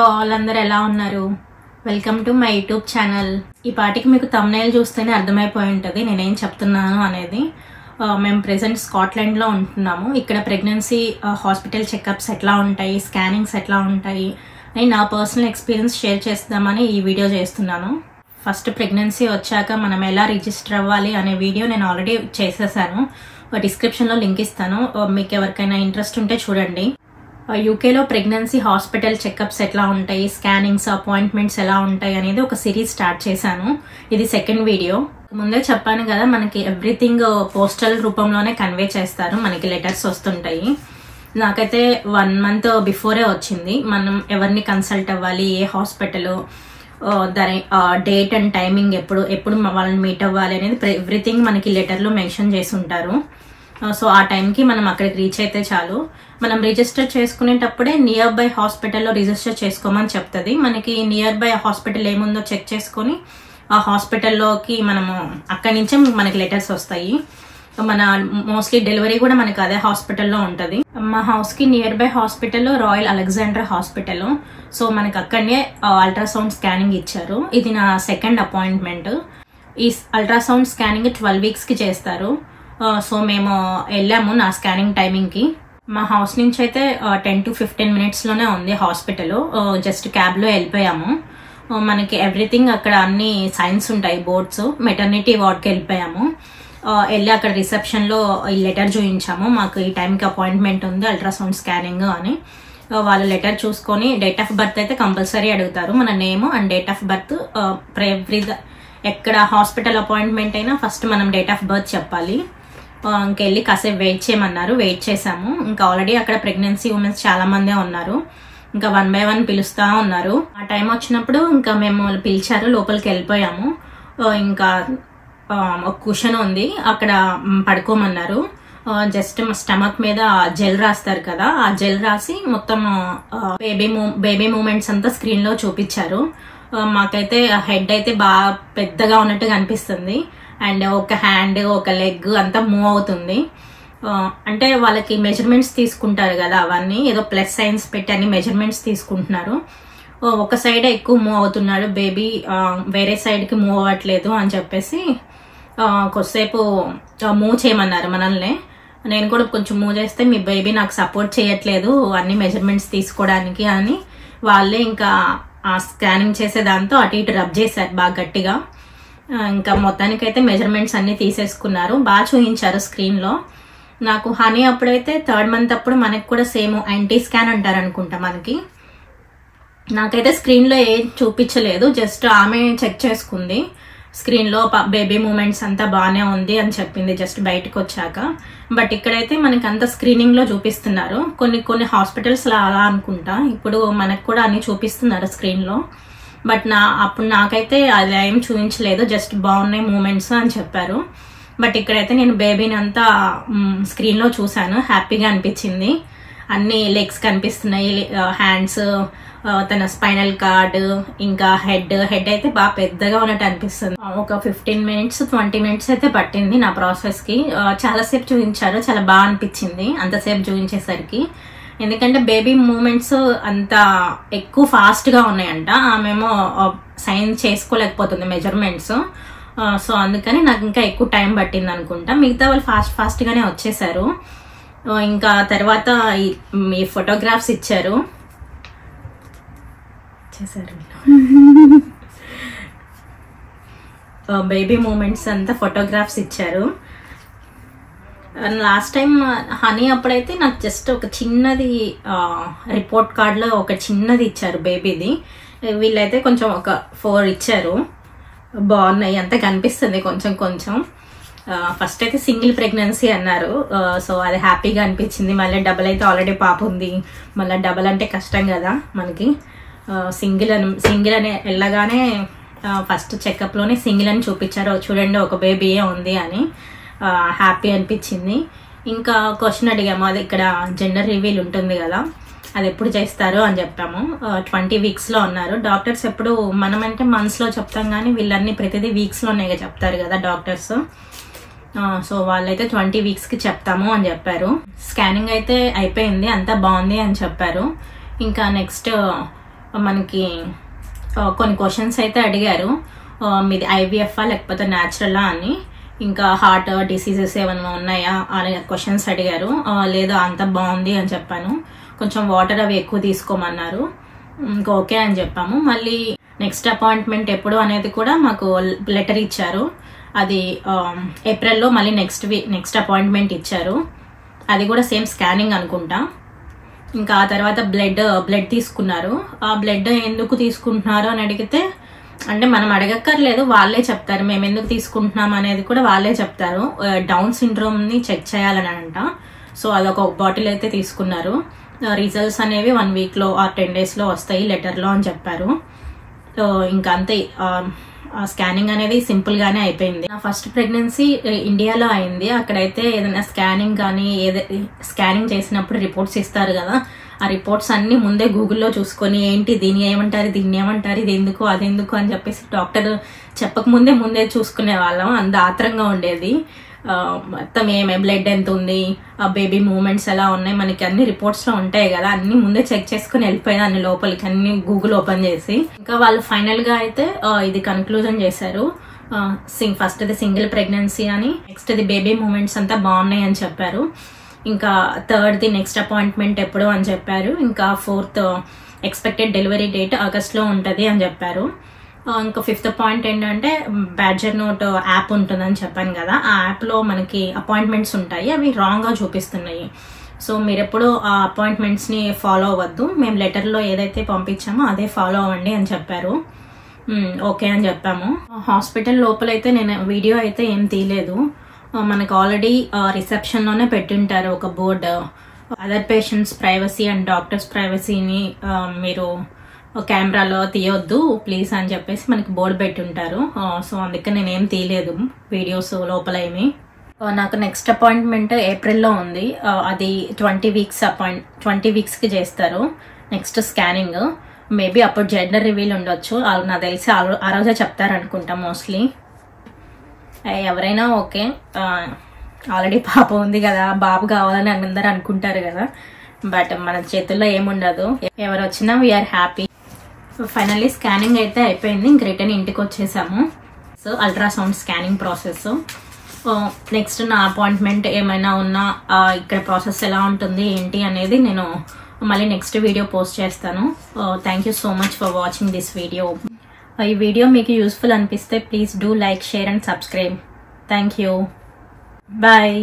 వాళ్ళందరూ ఎలా ఉన్నారు? Welcome to my YouTube channel. ఈ పాటికి మీకు థంబ్నెయిల్ చూస్తేనే అర్థమైపోయి ఉంటుంది నేనేం చెప్తున్నాను అనేది. మేము ప్రెసెంట్ స్కాట్లాండ్లో ఉంటున్నాము. ఇక్కడ ప్రెగ్నెన్సీ హాస్పిటల్ చెకప్స్ ఎట్లా ఉంటాయి, స్కానింగ్స్ ఎట్లా ఉంటాయి అని నా పర్సనల్ ఎక్స్పీరియన్స్ షేర్ చేద్దామని ఈ వీడియో చేస్తున్నాను. ఫస్ట్ ప్రెగ్నెన్సీ వచ్చాక మనం ఎలా రిజిస్టర్ అవ్వాలి అనే వీడియో నేను ఆల్రెడీ చేసేసాను. డిస్క్రిప్షన్లో లింక్ ఇస్తాను, మీకు ఎవరికైనా ఇంట్రెస్ట్ ఉంటే చూడండి. యూకేలో ప్రెగ్నెన్సీ హాస్పిటల్ చెకప్స్ ఎట్లా ఉంటాయి, స్కానింగ్స్, అపాయింట్మెంట్స్ ఎలా ఉంటాయి అనేది ఒక సిరీస్ స్టార్ట్ చేశాను. ఇది సెకండ్ వీడియో. ముందే చెప్పాను కదా, మనకి ఎవ్రీథింగ్ పోస్టల్ రూపంలోనే కన్వే చేస్తారు, మనకి లెటర్స్ వస్తుంటాయి. నాకైతే 1 month బిఫోరే వచ్చింది. మనం ఎవరిని కన్సల్ట్ అవ్వాలి, ఏ హాస్పిటల్, దాని డేట్ అండ్ టైమింగ్, ఎప్పుడు వాళ్ళని మీట్ అవ్వాలి అనేది ఎవ్రీథింగ్ మనకి లెటర్లో మెన్షన్ చేసి ఉంటారు. సో ఆ టైంకి మనం అక్కడికి రీచ్ అయితే చాలు. మనం రిజిస్టర్ చేసుకునేటప్పుడే నియర్ బై హాస్పిటల్లో రిజిస్టర్ చేసుకోమని చెప్తుంది. మనకి నియర్ బై హాస్పిటల్ ఏముందో చెక్ చేసుకొని ఆ హాస్పిటల్లోకి మనము అక్కడి నుంచే మనకి లెటర్స్ వస్తాయి. మన మోస్ట్లీ డెలివరీ కూడా మనకి అదే హాస్పిటల్లో ఉంటుంది. మా హౌస్కి near by hospital royal Alexander hospital. So మనకి అక్కడనే అల్ట్రాసౌండ్ స్కానింగ్ ఇచ్చారు. ఇది నా సెకండ్ అపాయింట్మెంట్. ఈ అల్ట్రాసౌండ్ స్కానింగ్ 12 weeksకి చేస్తారు. సో మేము వెళ్ళాము నా స్కానింగ్ టైమింగ్కి. మా హౌస్ నుంచి అయితే 10 to 15 minutesలోనే ఉంది హాస్పిటల్. జస్ట్ క్యాబ్లో వెళ్ళిపోయాము. మనకి ఎవ్రీథింగ్ అక్కడ అన్ని సైన్స్ ఉంటాయి, బోర్డ్స్. మెటర్నిటీ వార్డ్కి వెళ్ళిపోయాము. వెళ్ళి అక్కడ రిసెప్షన్లో ఈ లెటర్ చూపించాము, మాకు ఈ టైంకి అపాయింట్మెంట్ ఉంది అల్ట్రాసౌండ్ స్కానింగ్ అని. వాళ్ళ లెటర్ చూసుకొని డేట్ ఆఫ్ బర్త్ అయితే కంపల్సరీ అడుగుతారు, మన name and date of birth. ఎక్కడ హాస్పిటల్ అపాయింట్మెంట్ అయినా ఫస్ట్ మనం డేట్ ఆఫ్ బర్త్ చెప్పాలి. ఇంకెళ్ళి కాసేపు వెయిట్ చేయమన్నారు, వెయిట్ చేసాము. ఇంకా ఆల్రెడీ అక్కడ ప్రెగ్నెన్సీ ఉమెన్స్ చాలా మందే ఉన్నారు. ఇంకా 1 by 1 పిలుస్తా ఉన్నారు. ఆ టైం వచ్చినప్పుడు ఇంకా మేము పిలిచారు, లోపలికి వెళ్ళిపోయాము. ఇంకా ఒక కుషన్ ఉంది, అక్కడ పడుకోమన్నారు. జస్ట్ స్టమక్ మీద జెల్ రాస్తారు కదా, ఆ జెల్ రాసి మొత్తం బేబీ మూమెంట్స్ అంతా స్క్రీన్ లో చూపించారు. మాకైతే హెడ్ అయితే బాగా పెద్దగా ఉన్నట్టుగా అనిపిస్తుంది, అండ్ ఒక హ్యాండ్, ఒక లెగ్ అంతా మూవ్ అవుతుంది. అంటే వాళ్ళకి మెజర్మెంట్స్ తీసుకుంటారు కదా, అవన్నీ ఏదో ప్లస్ సైన్స్ పెట్టి అన్ని మెజర్మెంట్స్ తీసుకుంటున్నారు. ఒక సైడ్ ఎక్కువ మూవ్ అవుతున్నాడు బేబీ, వేరే సైడ్కి మూవ్ అవ్వట్లేదు అని చెప్పేసి కొద్దిసేపు మూవ్ చేయమన్నారు మనల్ని. నేను కూడా కొంచెం మూవ్ చేస్తే మీ బేబీ నాకు సపోర్ట్ చేయట్లేదు అన్ని మెజర్మెంట్స్ తీసుకోవడానికి అని వాళ్ళే ఇంకా ఆ స్కానింగ్ చేసే దాంతో అటు ఇటు రబ్ చేశారు బాగా గట్టిగా. ఇంకా మొత్తానికైతే మెజర్మెంట్స్ అన్ని తీసేసుకున్నారు, బాగా చూపించారు స్క్రీన్ లో. నాకు హనీ అప్పుడైతే 3rd month అప్పుడు మనకి కూడా సేమ్ యాంటీ స్కాన్ అంటారు అనుకుంటా మనకి. నాకైతే స్క్రీన్ లో ఏం చూపించలేదు, జస్ట్ ఆమె చెక్ చేసుకుంది స్క్రీన్ లో బేబీ మూమెంట్స్ అంతా బాగానే ఉంది అని చెప్పింది జస్ట్ బయటకు వచ్చాక. బట్ ఇక్కడైతే మనకి అంత స్క్రీనింగ్ లో చూపిస్తున్నారు. కొన్ని హాస్పిటల్స్ అలా అనుకుంటా, ఇప్పుడు మనకు కూడా అన్ని చూపిస్తున్నారు స్క్రీన్ లో. బట్ అప్పుడు నాకైతే అది ఏం చూపించలేదు, జస్ట్ బాగున్నాయి మూమెంట్స్ అని చెప్పారు. బట్ ఇక్కడైతే నేను బేబీని అంతా స్క్రీన్ లో చూసాను, హ్యాపీగా అనిపించింది. అన్ని లెగ్స్ కనిపిస్తున్నాయి, హ్యాండ్స్, తన స్పైనల్ కార్డ్, ఇంకా హెడ్ అయితే బాగా పెద్దగా ఉన్నట్టు అనిపిస్తుంది. ఒక 15 minutes 20 minutes అయితే పట్టింది నా ప్రాసెస్ కి. చాలాసేపు చూపించారు, చాలా బాగా అనిపించింది అంతసేపు చూపించేసరికి. ఎందుకంటే బేబీ మూమెంట్స్ అంత ఎక్కువ ఫాస్ట్ గా ఉన్నాయంట, ఆమెమో సైన్ చేసుకోలేకపోతుంది మెజర్మెంట్స్. సో అందుకని నాకు ఇంకా ఎక్కువ టైం పట్టింది అనుకుంటా. మిగతా వాళ్ళు ఫాస్ట్ గానే వచ్చేసారు. ఇంకా తర్వాత ఈ ఫోటోగ్రాఫ్స్ ఇచ్చారు, బేబీ మూమెంట్స్ అంతా ఫోటోగ్రాఫ్స్ ఇచ్చారు. లాస్ట్ టైం హనీ అప్పుడైతే నాకు జస్ట్ ఒక చిన్నది రిపోర్ట్ కార్డ్ లో ఒక చిన్నది ఇచ్చారు బేబీది. వీళ్ళైతే కొంచెం ఒక 4 ఇచ్చారు, బాగున్నాయి, అంతా కనిపిస్తుంది కొంచెం. ఫస్ట్ అయితే సింగిల్ ప్రెగ్నెన్సీ అన్నారు, సో అది హ్యాపీగా అనిపించింది. మళ్ళీ డబుల్ అయితే ఆల్రెడీ పాప ఉంది, మళ్ళీ డబుల్ అంటే కష్టం కదా మనకి. సింగిల్ అని వెళ్ళగానే ఫస్ట్ చెకప్ లోనే సింగిల్ అని చూపించారు, చూడండి ఒక బేబీయే ఉంది అని. హ్యాపీ అనిపించింది. ఇంకా క్వశ్చన్ అడిగాము, అది ఇక్కడ జెండర్ రివీల్ ఉంటుంది కదా, అది ఎప్పుడు చేస్తారు అని చెప్పాము. 20 weeksలో అన్నారు డాక్టర్స్. ఎప్పుడు మనమంటే మంత్స్లో చెప్తాం కానీ వీళ్ళన్నీ ప్రతిదీ వీక్స్లోనే చెప్తారు కదా డాక్టర్స్. సో వాళ్ళైతే 20 weeksకి చెప్తాము అని చెప్పారు. స్కానింగ్ అయితే అయిపోయింది, అంతా బాగుంది అని చెప్పారు. ఇంకా నెక్స్ట్ మనకి కొన్ని క్వశ్చన్స్ అయితే అడిగారు, మీది IVF లేకపోతే న్యాచురలా అని, ఇంకా హార్ట్ డిసీజెస్ ఏమైనా ఉన్నాయా అనే క్వశ్చన్స్ అడిగారు. లేదా అంత బాగుంది అని చెప్పాను. కొంచెం వాటర్ అవి ఎక్కువ తీసుకోమన్నారు, ఇంకా ఓకే అని చెప్పాము. మళ్ళీ నెక్స్ట్ అపాయింట్మెంట్ ఎప్పుడు అనేది కూడా మాకు లెటర్ ఇచ్చారు. అది ఏప్రిల్లో మళ్ళీ నెక్స్ట్ అపాయింట్మెంట్ ఇచ్చారు. అది కూడా సేమ్ స్కానింగ్ అనుకుంటా. ఇంకా ఆ తర్వాత బ్లడ్ తీసుకున్నారు. ఆ బ్లడ్ ఎందుకు తీసుకుంటున్నారు అని అడిగితే, అంటే మనం అడగక్కర్లేదు, వాళ్ళే చెప్తారు మేము ఎందుకు తీసుకుంటున్నాం అనేది కూడా వాళ్ళే చెప్తారు. డౌన్ సిండ్రోమ్ ని చెక్ చేయాలని అంట. సో అదొక బాటిల్ అయితే తీసుకున్నారు. రిజల్ట్స్ అనేవి 1 వీక్లో ఆర్ 10 డేస్లో వస్తాయి లెటర్లో అని చెప్పారు. ఇంకా అంతే, స్కానింగ్ అనేది సింపుల్ గానే అయిపోయింది. నా ఫస్ట్ ప్రెగ్నెన్సీ ఇండియాలో అయింది. అక్కడైతే ఏదైనా స్కానింగ్ కానీ స్కానింగ్ చేసినప్పుడు రిపోర్ట్స్ ఇస్తారు కదా, ఆ రిపోర్ట్స్ అన్ని ముందే గూగుల్లో చూసుకొని ఏంటి దీన్ని ఏమంటారు ఇది ఎందుకు అదెందుకు అని చెప్పేసి డాక్టర్ చెప్పక ముందే చూసుకునే వాళ్ళం. అంత ఆత్రంగా ఉండేది. మొత్తం బ్లడ్ ఎంత ఉంది, ఆ బేబీ మూవ్మెంట్స్ ఎలా ఉన్నాయి, మనకి అన్ని రిపోర్ట్స్ లో ఉంటాయి కదా, అన్ని ముందే చెక్ చేసుకుని వెళ్ళిపోయింది అన్ని లోపలికి, అన్ని గూగుల్ ఓపెన్ చేసి. ఇంకా వాళ్ళు ఫైనల్ గా అయితే ఇది కన్క్లూజన్ చేశారు. ఫస్ట్ ఇది సింగిల్ ప్రెగ్నెన్సీ అని, నెక్స్ట్ ఇది బేబీ మూవ్మెంట్స్ అంతా బాగున్నాయి అని చెప్పారు. ఇంకా థర్డ్ది నెక్స్ట్ అపాయింట్మెంట్ ఎప్పుడు అని చెప్పారు. ఇంకా 4th ఎక్స్పెక్టెడ్ డెలివరీ డేట్ ఆగస్ట్లో ఉంటుంది అని చెప్పారు. ఇంకా 5th పాయింట్ ఏంటంటే బ్యాడ్జర్ నోట్ యాప్ ఉంటుందని చెప్పాను కదా, ఆ యాప్లో మనకి అపాయింట్మెంట్స్ ఉంటాయి, అవి రాంగ్గా చూపిస్తున్నాయి. సో మీరు ఎప్పుడు ఆ అపాయింట్మెంట్స్ని ఫాలో అవ్వద్దు, మేము లెటర్లో ఏదైతే పంపించామో అదే ఫాలో అవ్వండి అని చెప్పారు. ఓకే అని చెప్పాము. హాస్పిటల్ లోపలైతే నేను వీడియో అయితే ఏం తీయలేదు. మనకు ఆల్రెడీ రిసెప్షన్లోనే పెట్టింటారు ఒక board, other patients privacy and doctors ప్రైవసీని మీరు కెమెరాలో తీయొద్దు ప్లీజ్ అని చెప్పేసి మనకి బోర్డు పెట్టి ఉంటారు. సో అందుకని నేనేం తీయలేదు వీడియోస్ లోపల ఏమి. నాకు నెక్స్ట్ అపాయింట్మెంట్ ఏప్రిల్లో ఉంది. అది 20 వీక్స్కి చేస్తారు నెక్స్ట్ స్కానింగ్. మేబీ అప్పుడు జెండర్ రివీల్ ఉండొచ్చు, నాకు తెలిసి ఆ రోజే చెప్తారు అనుకుంటా మోస్ట్లీ. ఎవరైనా ఓకే, ఆల్రెడీ పాప ఉంది కదా, బాబు కావాలని అందరూ అనుకుంటారు కదా, బట్ మన చేతుల్లో ఏముండదు. ఎవరు వచ్చినా we are happy. So finally scanning అయితే అయిపోయింది. ఇంక రిటర్న్ ఇంటికి వచ్చేసాము. So ultrasound scanning process. Next నా అపాయింట్మెంట్ ఏమైనా ఉన్నా ఇక్కడ ప్రాసెస్ ఎలా ఉంటుంది ఏంటి అనేది నేను మళ్ళీ నెక్స్ట్ వీడియో పోస్ట్ చేస్తాను. Thank you so much for watching this video. ఈ వీడియో మీకు యూస్ఫుల్ అనిపిస్తే please do like, share and subscribe. Thank you. Bye.